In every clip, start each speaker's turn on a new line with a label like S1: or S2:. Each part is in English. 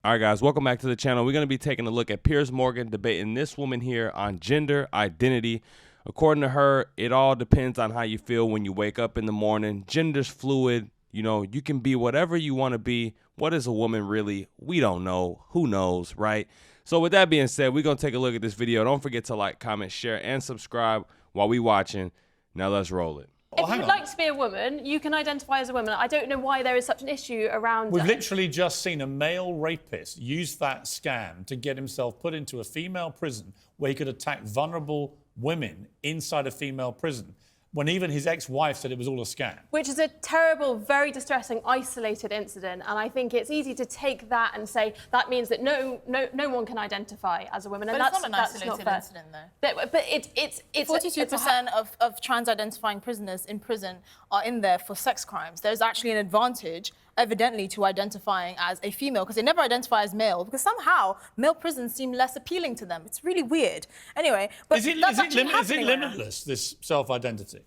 S1: All right, guys, welcome back to the channel. We're going to be taking a look at Piers Morgan debating this woman here on gender identity. According to her, it all depends on how you feel when you wake up in the morning. Gender's fluid. You know, you can be whatever you want to be. What is a woman really? We don't know. Who knows, right? So with that being said, we're going to take a look at this video. Don't forget to like, comment, share, and subscribe while we watching. Now let's roll it.
S2: If you would like to be a woman, you can identify as a woman. I don't know why there is such an issue around
S3: We've literally just seen a male rapist use that scam to get himself put into a female prison where he could attack vulnerable women inside a female prison, when even his ex-wife said it was all a scam.
S2: Which is a terrible, very distressing, isolated incident. And I think it's easy to take that and say that means that no one can identify as a woman.
S4: But
S2: and
S4: it's not an isolated incident, though.
S2: But it's
S4: 42% of trans-identifying prisoners in prison are in there for sex crimes. There's actually an advantage, evidently, to identifying as a female, because they never identify as male, because somehow male prisons seem less appealing to them. It's really weird. Anyway, but
S3: is it limitless, this self-identity?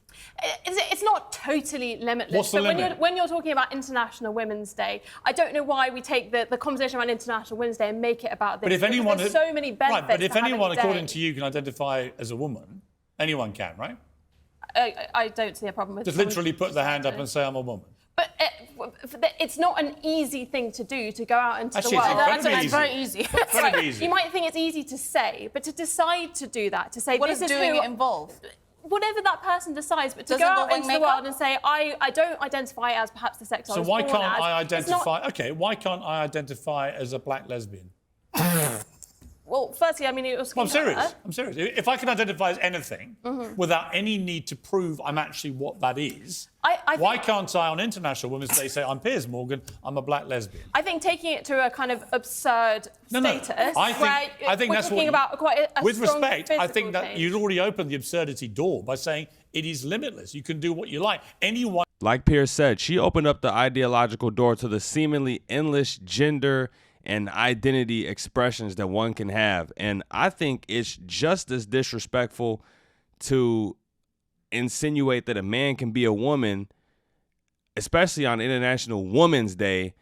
S2: It's not totally limitless.
S3: What's the limit?
S2: When you're talking about International Women's Day, I don't know why we take the conversation around International Women's Day and make it about this.
S3: But if anyone,
S2: there's so many benefits.
S3: Right, but if anyone, according
S2: to
S3: to you, can identify as a woman, anyone can, right?
S2: I don't see a problem with
S3: just literally put their hand up and say, I'm a woman.
S2: But it's not an easy thing to do, to go out into
S3: Actually,
S2: the world.
S4: It's very easy.
S3: Very easy.
S2: You might think it's easy to say, but to decide to do that, to say
S4: what
S2: this
S4: does
S2: is
S4: doing
S2: who,
S4: it involve?
S2: Whatever that person decides, but to
S4: Does
S2: go
S4: it
S2: out
S4: involve
S2: into the
S4: makeup?
S2: world and say, I don't identify as perhaps the sex I
S3: So
S2: was
S3: why
S2: born
S3: can't
S2: as,
S3: I
S2: it's
S3: identify?
S2: not-
S3: Okay, why can't I identify as a black lesbian?
S2: Well, firstly, I mean, it was.
S3: I'm serious. I'm serious. If I can identify as anything without any need to prove I'm actually what that is, why can't I, on International Women's Day, say I'm Piers Morgan, I'm a black lesbian?
S2: I think taking it to a kind of absurd status,
S3: I think
S2: we're
S3: that's
S2: talking
S3: what.
S2: about quite a
S3: with
S2: strong
S3: respect, I think
S2: physical
S3: that
S2: change.
S3: you'd already opened the absurdity door by saying it is limitless. You can do what you like. Anyone.
S1: Like Piers said, she opened up the ideological door to the seemingly endless gender and identity expressions that one can have. And I think it's just as disrespectful to insinuate that a man can be a woman, especially on International Women's Day,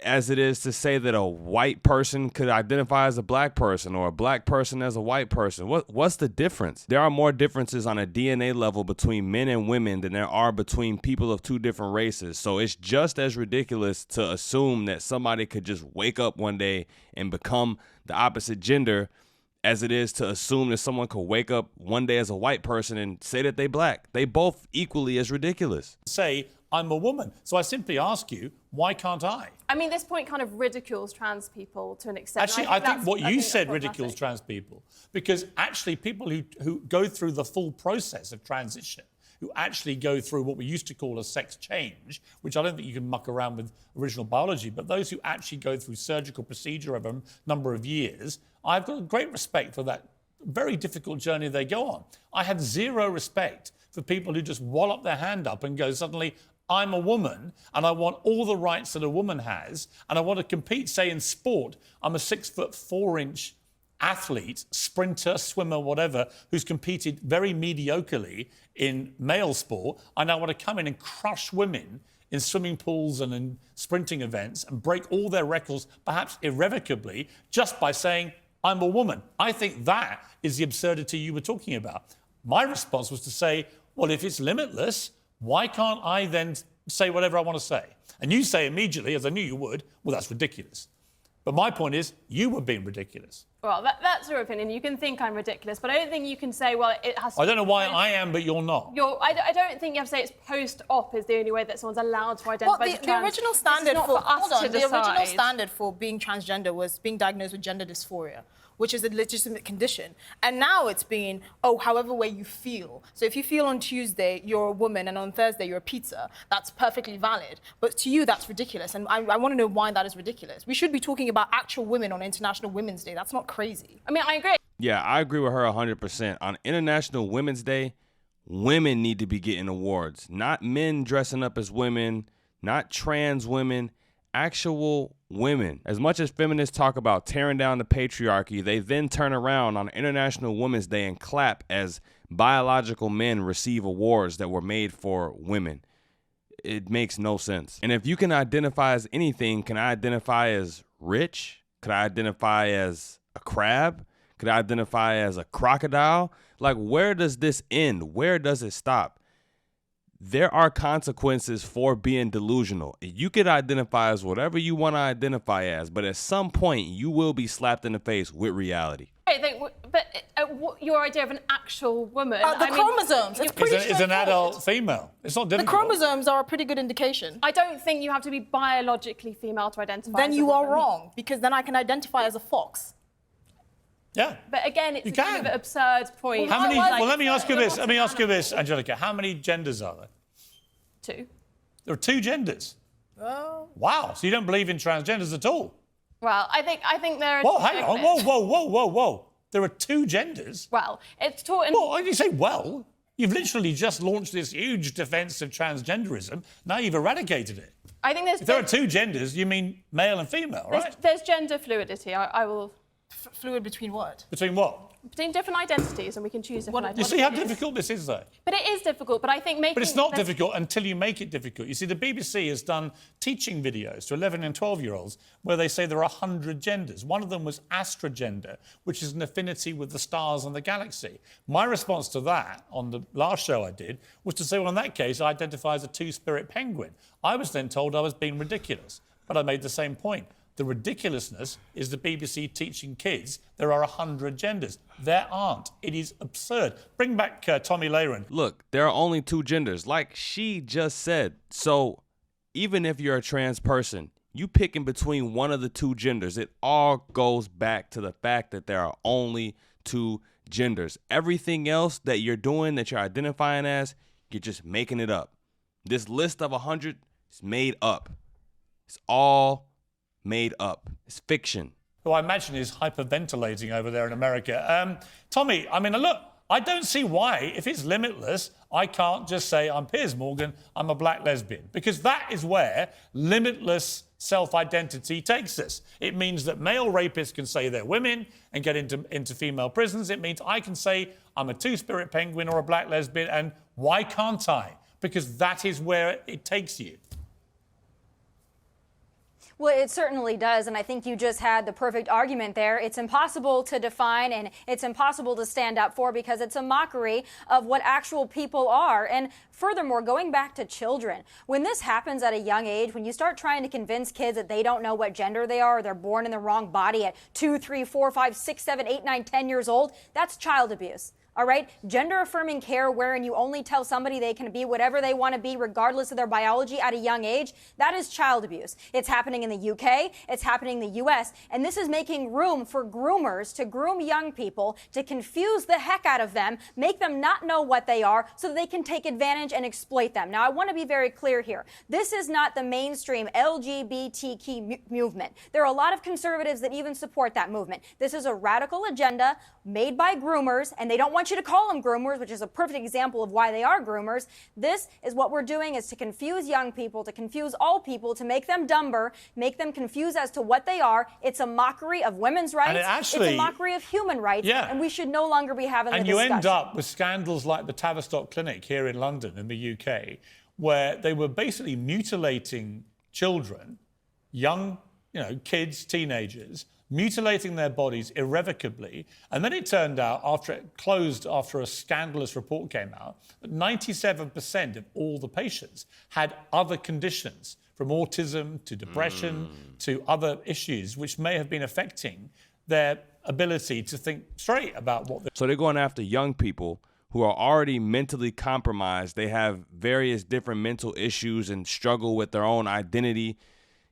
S1: as it is to say that a white person could identify as a black person or a black person as a white person. What's the difference? There are more differences on a DNA level between men and women than there are between people of two different races. So it's just as ridiculous to assume that somebody could just wake up one day and become the opposite gender as it is to assume that someone could wake up one day as a white person and say that they black. They both equally as ridiculous.
S3: Say I'm a woman. So I simply ask you, why can't I?
S2: I mean, this point kind of ridicules trans people to an extent.
S3: Actually, I think what you said ridicules trans people, because actually people who go through the full process of transition, who actually go through what we used to call a sex change, which I don't think you can muck around with original biology, but those who actually go through surgical procedure over a number of years, I've got great respect for that very difficult journey they go on. I have zero respect for people who just wallop their hand up and go, suddenly, I'm a woman and I want all the rights that a woman has and I want to compete, say, in sport. I'm a 6'4" athlete, sprinter, swimmer, whatever, who's competed very mediocrely in male sport. I now want to come in and crush women in swimming pools and in sprinting events and break all their records, perhaps irrevocably, just by saying, I'm a woman. I think that is the absurdity you were talking about. My response was to say, well, if it's limitless, why can't I then say whatever I want to say? And you say immediately, as I knew you would, well, that's ridiculous. But my point is, you were being ridiculous.
S2: Well, that's your opinion. You can think I'm ridiculous, but I don't think you can say, well, it has to
S3: I don't know why I am, but you're not.
S2: I don't think you have to say it's post-op is the only way that someone's allowed to identify as trans.
S4: The original standard
S2: the
S4: original standard for being transgender was being diagnosed with gender dysphoria, which is a legitimate condition. And now it's being, however way you feel. So if you feel on Tuesday you're a woman and on Thursday you're a pizza, that's perfectly valid. But to you, that's ridiculous. And I want to know why that is ridiculous. We should be talking about actual women on International Women's Day. That's not crazy.
S2: I mean, I agree.
S1: Yeah, I agree with her 100%. On International Women's Day, women need to be getting awards, not men dressing up as women, not trans women, actual women. As much as feminists talk about tearing down the patriarchy, they then turn around on International Women's Day and clap as biological men receive awards that were made for women. It makes no sense. And if you can identify as anything, can I identify as rich? Could I identify as a crab? Could I identify as a crocodile? Like, where does this end? Where does it stop? There are consequences for being delusional. You could identify as whatever you want to identify as, but at some point you will be slapped in the face with reality.
S2: I think, but your idea of an actual woman...
S4: The chromosomes, it's pretty
S3: Is an adult female. It's not
S4: The
S3: difficult.
S4: chromosomes are a pretty good indication.
S2: I don't think you have to be biologically female to identify
S4: Then
S2: as a
S4: you are
S2: woman.
S4: wrong, because then I can identify as a fox.
S3: Yeah.
S2: But again, it's
S3: You
S2: a kind of
S3: can.
S2: absurd point.
S3: How many?
S2: Like,
S3: Well, let me ask you this.
S2: lots
S3: Let me
S2: of
S3: ask you this,
S2: animals.
S3: Angelica. How many genders are there?
S2: 2.
S3: There are 2 genders.
S4: Oh.
S3: Wow. So you don't believe in transgenders at all?
S2: Well, I think there are...
S3: Well, hang on. Whoa. There are 2 genders.
S2: Well, it's taught in...
S3: Well, you say, well, you've literally just launched this huge defence of transgenderism. Now you've eradicated it.
S2: I think
S3: If there are 2 genders, you mean male and female, right?
S2: there's gender fluidity. I will...
S4: Fluid between what?
S3: Between what?
S2: Between different identities, and we can choose different
S3: You
S2: identities.
S3: see how difficult this is, though?
S2: But it is difficult, but I think making...
S3: But it's not difficult until you make it difficult. You see, the BBC has done teaching videos to 11 and 12-year-olds where they say there are 100 genders. One of them was astrogender, which is an affinity with the stars and the galaxy. My response to that on the last show I did was to say, well, in that case, I identify as a two-spirit penguin. I was then told I was being ridiculous, but I made the same point. The ridiculousness is the BBC teaching kids there are 100 genders. There aren't. It is absurd. Bring back Tommy Lehran.
S1: Look, there are only 2 genders, like she just said. So even if you're a trans person, you picking between one of the 2 genders, it all goes back to the fact that there are only 2 genders. Everything else that you're doing, that you're identifying as, you're just making it up. This list of 100 is made up. It's all made up. It's fiction.
S3: Who I imagine is hyperventilating over there in America. Tommy, I mean, look, I don't see why, if it's limitless, I can't just say, I'm Piers Morgan, I'm a black lesbian. Because that is where limitless self-identity takes us. It means that male rapists can say they're women and get into female prisons. It means I can say I'm a two-spirit penguin or a black lesbian, and why can't I? Because that is where it takes you.
S5: Well, it certainly does, and I think you just had the perfect argument there. It's impossible to define, and it's impossible to stand up for, because it's a mockery of what actual people are. And furthermore, going back to children, when this happens at a young age, when you start trying to convince kids that they don't know what gender they are, or they're born in the wrong body at 2, 3, 4, 5, 6, 7, 8, 9, 10 years old, that's child abuse. All right? Gender-affirming care, wherein you only tell somebody they can be whatever they want to be regardless of their biology at a young age, that is child abuse. It's happening in the UK, it's happening in the US, and this is making room for groomers to groom young people, to confuse the heck out of them, make them not know what they are so that they can take advantage and exploit them. Now, I want to be very clear here. This is not the mainstream LGBTQ movement. There are a lot of conservatives that even support that movement. This is a radical agenda made by groomers, and they don't want you to call them groomers, which is a perfect example of why they are groomers. This is what we're doing, is to confuse young people, to confuse all people, to make them dumber, make them confused as to what they are. It's a mockery of women's rights. It's a mockery of human rights, and we should no longer be having the discussion.
S3: And you end up with scandals like the Tavistock Clinic here in London, in the UK, where they were basically mutilating children, young, kids, teenagers, mutilating their bodies irrevocably. And then it turned out, after it closed, after a scandalous report came out, that 97% of all the patients had other conditions, from autism to depression to other issues, which may have been affecting their ability to think straight about what they're...
S1: So they're going after young people who are already mentally compromised. They have various different mental issues and struggle with their own identity.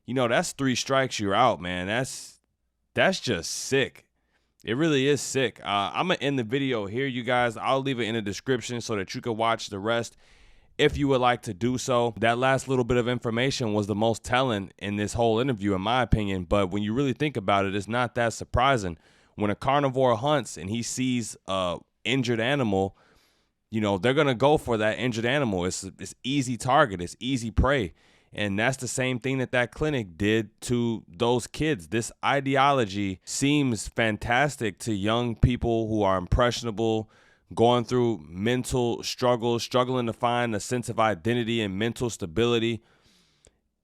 S1: That's 3 strikes, you're out, man. That's just sick. It really is sick. I'm going to end the video here, you guys. I'll leave it in the description so that you can watch the rest if you would like to do so. That last little bit of information was the most telling in this whole interview, in my opinion. But when you really think about it, it's not that surprising. When a carnivore hunts and he sees an injured animal, they're going to go for that injured animal. It's easy target. It's easy prey. And that's the same thing that clinic did to those kids. This ideology seems fantastic to young people who are impressionable, going through mental struggles, struggling to find a sense of identity and mental stability.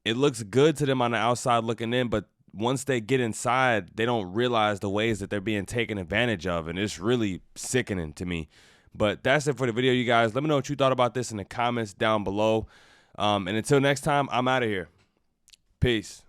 S1: It looks good to them on the outside looking in, but once they get inside, they don't realize the ways that they're being taken advantage of, and it's really sickening to me. But that's it for the video, you guys. Let me know what you thought about this in the comments down below. And until next time, I'm out of here. Peace.